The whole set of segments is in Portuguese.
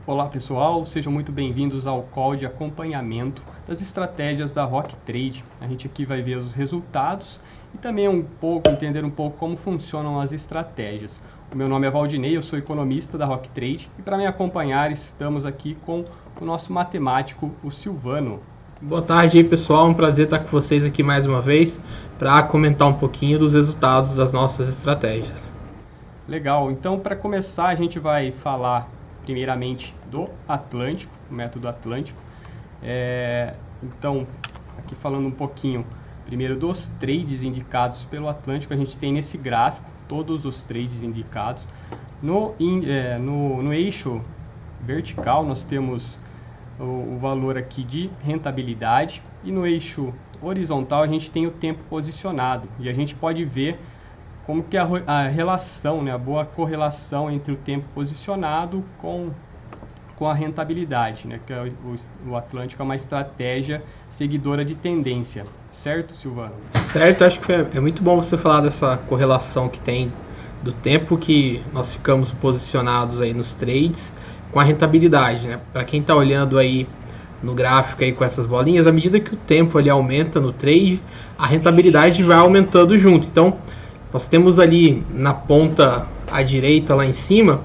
Olá pessoal, sejam muito bem-vindos ao call de acompanhamento das estratégias da Rock Trade. A gente aqui vai ver os resultados e também entender um pouco como funcionam as estratégias. O meu nome é Valdinei, eu sou economista da Rock Trade e para me acompanhar estamos aqui com o nosso matemático, o Silvano. Boa tarde aí pessoal, um prazer estar com vocês aqui mais uma vez para comentar um pouquinho dos resultados das nossas estratégias. Legal, então para começar a gente vai falar primeiramente do Atlântico, o método Atlântico. Então, aqui falando um pouquinho primeiro dos trades indicados pelo Atlântico, a gente tem nesse gráfico todos os trades indicados. No eixo vertical nós temos o valor aqui de rentabilidade e no eixo horizontal a gente tem o tempo posicionado e a gente pode ver como que a relação, né, a boa correlação entre o tempo posicionado com a rentabilidade, né, que o Atlântico é uma estratégia seguidora de tendência, certo, Silvano? Certo, acho que é muito bom você falar dessa correlação que tem do tempo que nós ficamos posicionados aí nos trades com a rentabilidade, né? Para quem está olhando aí no gráfico aí com essas bolinhas, à medida que o tempo ali aumenta no trade, a rentabilidade vai aumentando junto. Então, nós temos ali na ponta à direita, lá em cima,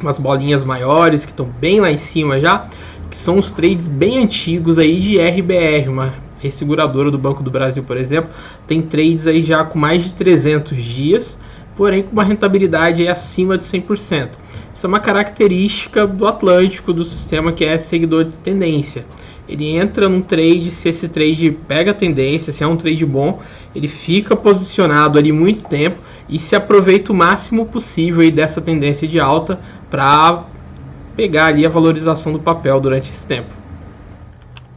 umas bolinhas maiores que estão bem lá em cima já, que são os trades bem antigos aí de RBR, uma resseguradora do Banco do Brasil, por exemplo, tem trades aí já com mais de 300 dias, porém com uma rentabilidade aí acima de 100%. Isso é uma característica do Atlântico, do sistema que é seguidor de tendência. Ele entra num trade, se esse trade pega a tendência, se é um trade bom, ele fica posicionado ali muito tempo e se aproveita o máximo possível aí dessa tendência de alta para pegar ali a valorização do papel durante esse tempo.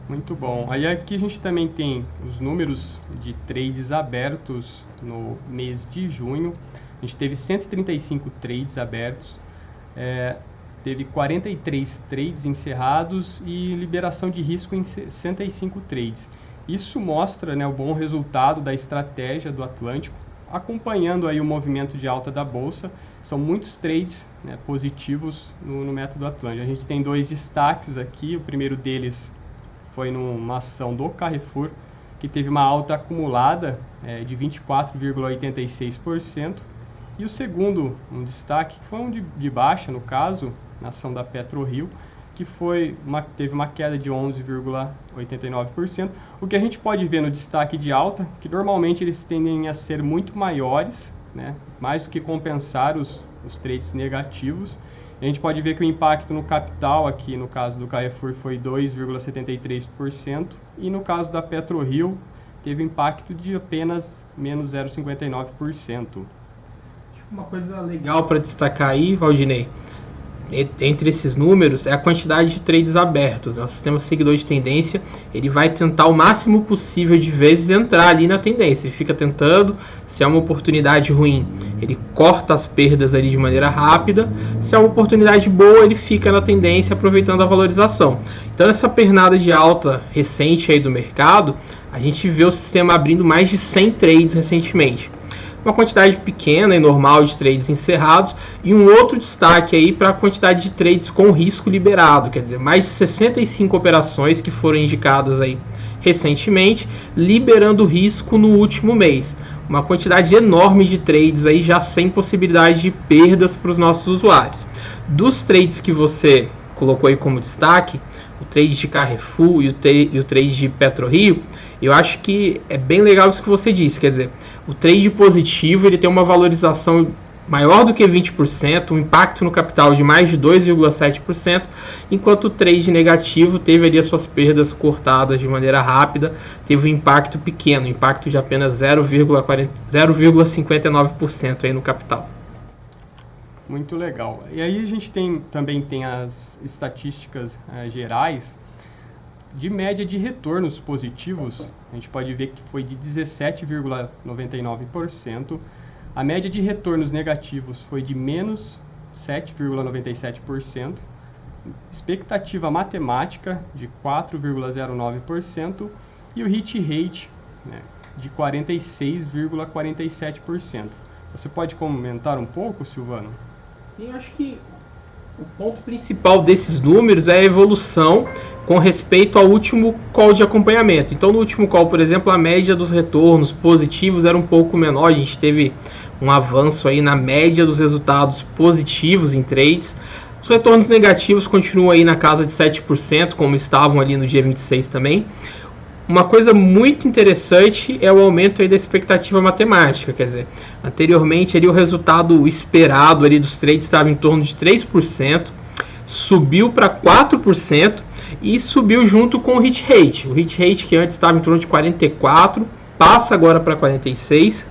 Muito bom. Aí aqui a gente também tem os números de trades abertos no mês de junho. A gente teve 135 trades abertos. Teve 43 trades encerrados e liberação de risco em 65 trades. Isso mostra, né, o bom resultado da estratégia do Atlântico, acompanhando aí o movimento de alta da Bolsa. São muitos trades, né, positivos no método Atlântico. A gente tem dois destaques aqui. O primeiro deles foi numa ação do Carrefour, que teve uma alta acumulada de 24,86%. E o segundo, um destaque, que foi um de baixa, no caso, na ação da PetroRio, que teve uma queda de 11,89%. O que a gente pode ver no destaque de alta, que normalmente eles tendem a ser muito maiores, né, mais do que compensar os trades negativos. A gente pode ver que o impacto no capital aqui, no caso do Carrefour, foi 2,73%, e no caso da PetroRio, teve impacto de apenas menos 0,59%. Uma coisa legal para destacar aí, Valdinei, entre esses números é a quantidade de trades abertos. O sistema seguidor de tendência, ele vai tentar o máximo possível de vezes entrar ali na tendência. Ele fica tentando, se é uma oportunidade ruim, ele corta as perdas ali de maneira rápida. Se é uma oportunidade boa, ele fica na tendência aproveitando a valorização. Então, essa pernada de alta recente aí do mercado, a gente vê o sistema abrindo mais de 100 trades recentemente. Uma quantidade pequena e normal de trades encerrados e um outro destaque aí para a quantidade de trades com risco liberado, quer dizer, mais de 65 operações que foram indicadas aí recentemente, liberando risco no último mês. Uma quantidade enorme de trades aí já sem possibilidade de perdas para os nossos usuários. Dos trades que você colocou aí como destaque, o trade de Carrefour e o trade de PetroRio, eu acho que é bem legal isso que você disse, quer dizer, o trade positivo ele tem uma valorização maior do que 20%, um impacto no capital de mais de 2,7%, enquanto o trade negativo teve ali as suas perdas cortadas de maneira rápida, teve um impacto pequeno, um impacto de apenas 0,59% aí no capital. Muito legal. E aí a gente também tem as estatísticas gerais de média de retornos positivos. A gente pode ver que foi de 17,99%. A média de retornos negativos foi de menos 7,97%. Expectativa matemática de 4,09%. E o hit rate, né, de 46,47%. Você pode comentar um pouco, Silvano? Sim, eu acho que o ponto principal desses números é a evolução com respeito ao último call de acompanhamento. Então, no último call, por exemplo, a média dos retornos positivos era um pouco menor. A gente teve um avanço aí na média dos resultados positivos em trades. Os retornos negativos continuam aí na casa de 7%, como estavam ali no dia 26 também. Uma coisa muito interessante é o aumento aí da expectativa matemática, quer dizer, anteriormente ali o resultado esperado ali dos trades estava em torno de 3%, subiu para 4% e subiu junto com o hit rate. O hit rate, que antes estava em torno de 44%, passa agora para 46%.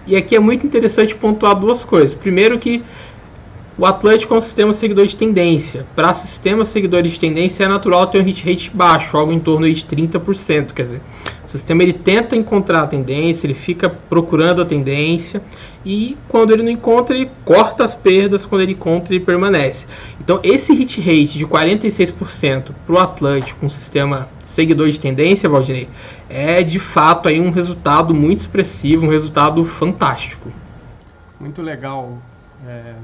E aqui é muito interessante pontuar duas coisas. Primeiro que o Atlântico é um sistema seguidor de tendência. Para sistemas seguidores de tendência é natural ter um hit rate baixo, algo em torno de 30%. Quer dizer, o sistema ele tenta encontrar a tendência, ele fica procurando a tendência e quando ele não encontra, ele corta as perdas, quando ele encontra, ele permanece. Então esse hit rate de 46% para o Atlântico, um sistema seguidor de tendência, Valdinei, é de fato aí um resultado muito expressivo, um resultado fantástico. Muito legal,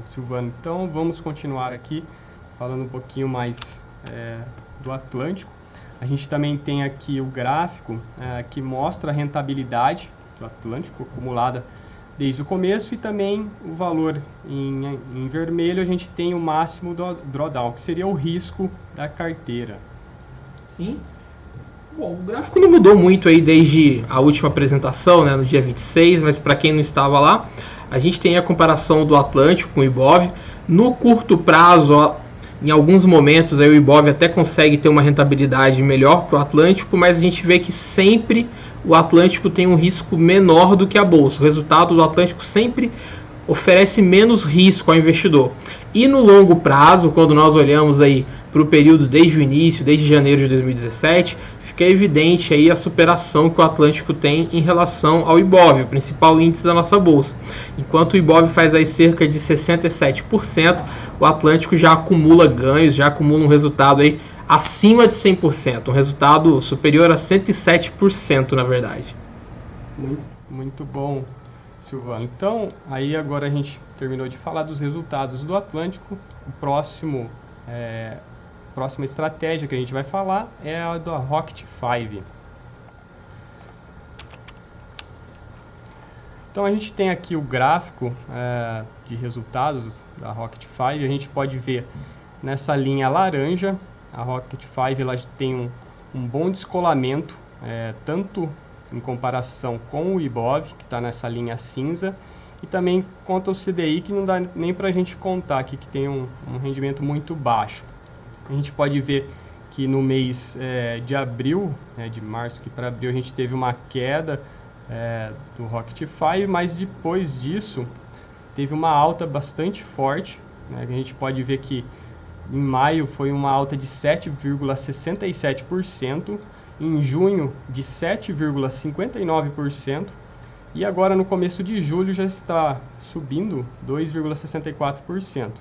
Silvano. Então vamos continuar aqui falando um pouquinho mais do Atlântico. A gente também tem aqui o gráfico que mostra a rentabilidade do Atlântico acumulada desde o começo e também o valor em vermelho. A gente tem o máximo do drawdown, que seria o risco da carteira. Sim. Bom, o gráfico não mudou muito aí desde a última apresentação, né, no dia 26, mas para quem não estava lá, a gente tem a comparação do Atlântico com o Ibov. No curto prazo, em alguns momentos, aí o Ibov até consegue ter uma rentabilidade melhor que o Atlântico, mas a gente vê que sempre o Atlântico tem um risco menor do que a Bolsa. O resultado do Atlântico sempre oferece menos risco ao investidor. E no longo prazo, quando nós olhamos aí para o período desde o início, desde janeiro de 2017, fica evidente aí a superação que o Atlântico tem em relação ao Ibov, o principal índice da nossa bolsa. Enquanto o Ibov faz aí cerca de 67%, o Atlântico já acumula ganhos, já acumula um resultado aí acima de 100%, um resultado superior a 107%, na verdade. Muito bom, Silvano. Então, aí agora a gente terminou de falar dos resultados do Atlântico. O próxima estratégia que a gente vai falar é a da Rocket 5. Então a gente tem aqui o gráfico de resultados da Rocket 5. A gente pode ver nessa linha laranja, a Rocket 5 ela tem um bom descolamento, tanto em comparação com o Ibov, que está nessa linha cinza, e também quanto ao CDI, que não dá nem para a gente contar aqui, que tem um rendimento muito baixo. A gente pode ver que no mês de abril, de março aqui para abril, a gente teve uma queda do Rocket 5, mas depois disso teve uma alta bastante forte, né? A gente pode ver que em maio foi uma alta de 7,67%, em junho de 7,59%, e agora no começo de julho já está subindo 2,64%.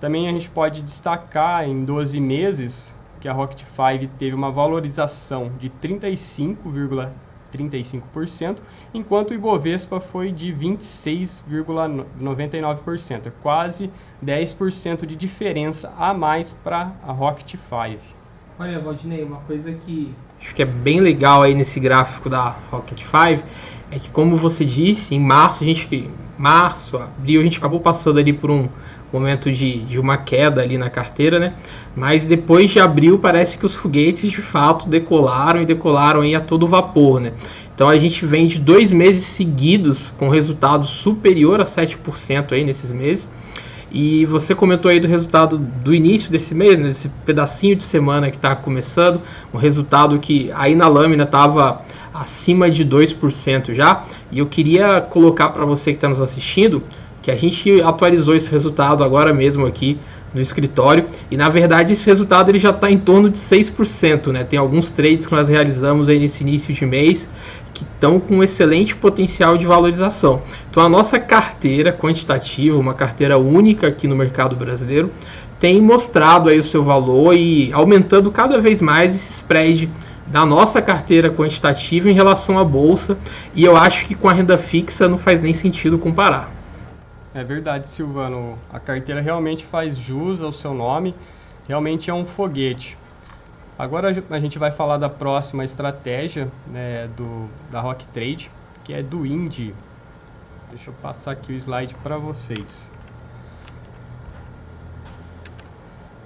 Também a gente pode destacar em 12 meses que a Rocket 5 teve uma valorização de 35,35%, enquanto o Ibovespa foi de 26,99%. É quase 10% de diferença a mais para a Rocket 5. Olha, Valdinei, uma coisa que acho que é bem legal aí nesse gráfico da Rocket 5 é que, como você disse, em março, abril, a gente acabou passando ali por um momento de uma queda ali na carteira, né? Mas depois de abril parece que os foguetes de fato decolaram aí a todo vapor, né? Então a gente vem de 2 meses seguidos com resultado superior a 7% aí nesses meses. E você comentou aí do resultado do início desse mês, né, desse pedacinho de semana que está começando, um resultado que aí na lâmina estava acima de 2% já. E eu queria colocar para você que está nos assistindo que a gente atualizou esse resultado agora mesmo aqui no escritório, e na verdade esse resultado ele já está em torno de 6%, né? Tem alguns trades que nós realizamos aí nesse início de mês que estão com um excelente potencial de valorização. Então a nossa carteira quantitativa, uma carteira única aqui no mercado brasileiro, tem mostrado aí o seu valor e aumentando cada vez mais esse spread da nossa carteira quantitativa em relação à bolsa, e eu acho que com a renda fixa não faz nem sentido comparar. É verdade, Silvano. A carteira realmente faz jus ao seu nome, realmente é um foguete. Agora a gente vai falar da próxima estratégia, né, da Rock Trade, que é do Indy. Deixa eu passar aqui o slide para vocês.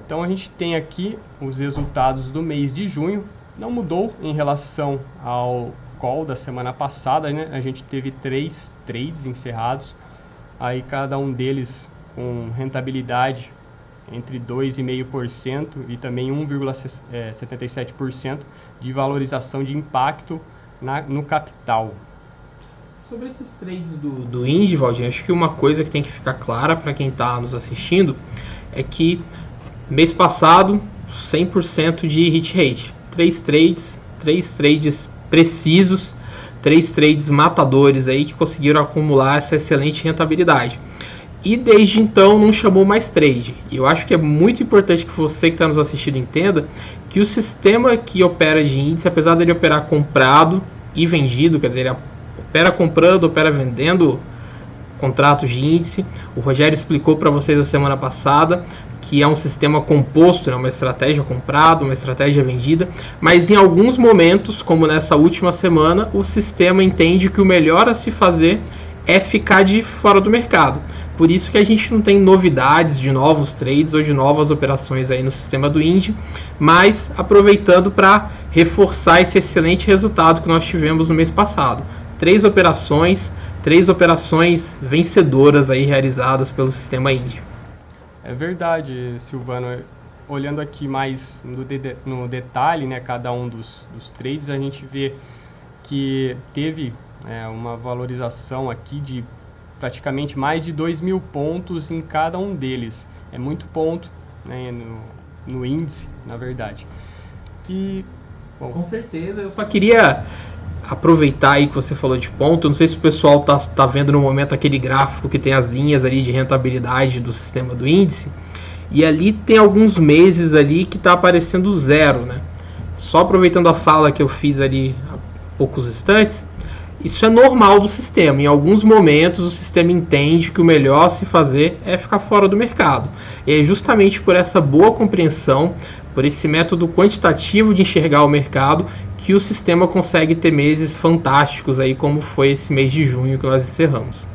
Então a gente tem aqui os resultados do mês de junho. Não mudou em relação ao call da semana passada, né? A gente teve 3 trades encerrados, aí cada um deles com rentabilidade entre 2,5% e também 1,77% de valorização de impacto no capital. Sobre esses trades do Indy, Valdir, acho que uma coisa que tem que ficar clara para quem está nos assistindo é que mês passado 100% de hit rate, 3 trades precisos, 3 trades matadores aí que conseguiram acumular essa excelente rentabilidade. E desde então não chamou mais trade. E eu acho que é muito importante que você que está nos assistindo entenda que o sistema que opera de índice, apesar dele operar comprado e vendido, quer dizer, ele opera comprando, opera vendendo contratos de índice. O Rogério explicou para vocês a semana passada que é um sistema composto, né, uma estratégia comprada, uma estratégia vendida, mas em alguns momentos, como nessa última semana, o sistema entende que o melhor a se fazer é ficar de fora do mercado. Por isso que a gente não tem novidades de novos trades ou de novas operações aí no sistema do Indy, mas aproveitando para reforçar esse excelente resultado que nós tivemos no mês passado. 3 operações vencedoras aí realizadas pelo sistema Indy. É verdade, Silvano. Olhando aqui mais no detalhe, né, cada um dos trades, a gente vê que teve uma valorização aqui de praticamente mais de 2.000 pontos em cada um deles. É muito ponto, né, no índice, na verdade. E, bom, com certeza, eu só queria aproveitar aí que você falou de ponto. Eu não sei se o pessoal tá vendo no momento aquele gráfico que tem as linhas ali de rentabilidade do sistema do índice, e ali tem alguns meses ali que está aparecendo zero, né? Só aproveitando a fala que eu fiz ali há poucos instantes, isso é normal do sistema. Em alguns momentos o sistema entende que o melhor a se fazer é ficar fora do mercado. E é justamente por essa boa compreensão, por esse método quantitativo de enxergar o mercado, que o sistema consegue ter meses fantásticos aí, como foi esse mês de junho que nós encerramos.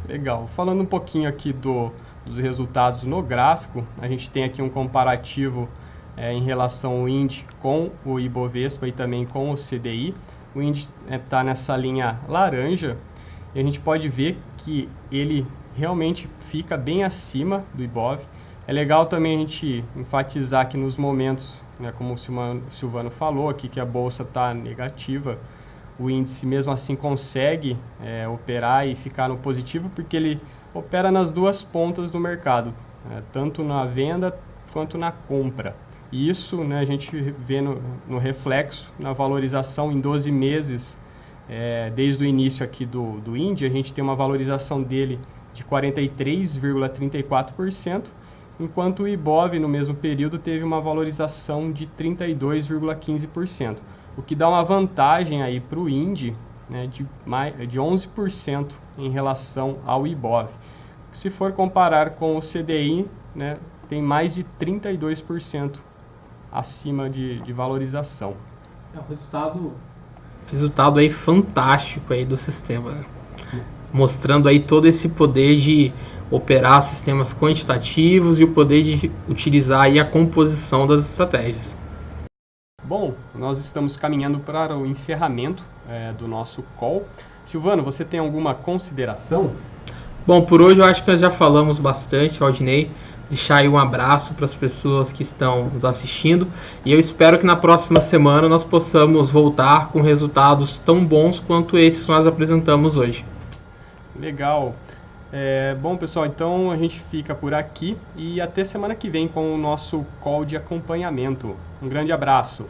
Legal. Falando um pouquinho aqui dos resultados no gráfico, a gente tem aqui um comparativo em relação ao Indy com o Ibovespa e também com o CDI. O Indy está nessa linha laranja e a gente pode ver que ele realmente fica bem acima do Ibov. É legal também a gente enfatizar que nos momentos, né, como o Silvano falou aqui, que a bolsa está negativa, o índice mesmo assim consegue operar e ficar no positivo, porque ele opera nas duas pontas do mercado, tanto na venda quanto na compra. E isso, né, a gente vê no reflexo, na valorização em 12 meses, desde o início aqui do Indy, a gente tem uma valorização dele de 43,34%, enquanto o Ibov, no mesmo período, teve uma valorização de 32,15%, o que dá uma vantagem aí para o Indy, né, de 11% em relação ao Ibov. Se for comparar com o CDI, né, tem mais de 32% acima de valorização. É um resultado aí fantástico aí do sistema, né? Mostrando aí todo esse poder de operar sistemas quantitativos e o poder de utilizar aí a composição das estratégias. Bom, nós estamos caminhando para o encerramento do nosso call. Silvano, você tem alguma consideração? Bom, por hoje eu acho que nós já falamos bastante, Valdinei. Deixar aí um abraço para as pessoas que estão nos assistindo e eu espero que na próxima semana nós possamos voltar com resultados tão bons quanto esses que nós apresentamos hoje. Legal. Bom, pessoal, então a gente fica por aqui e até semana que vem com o nosso call de acompanhamento. Um grande abraço.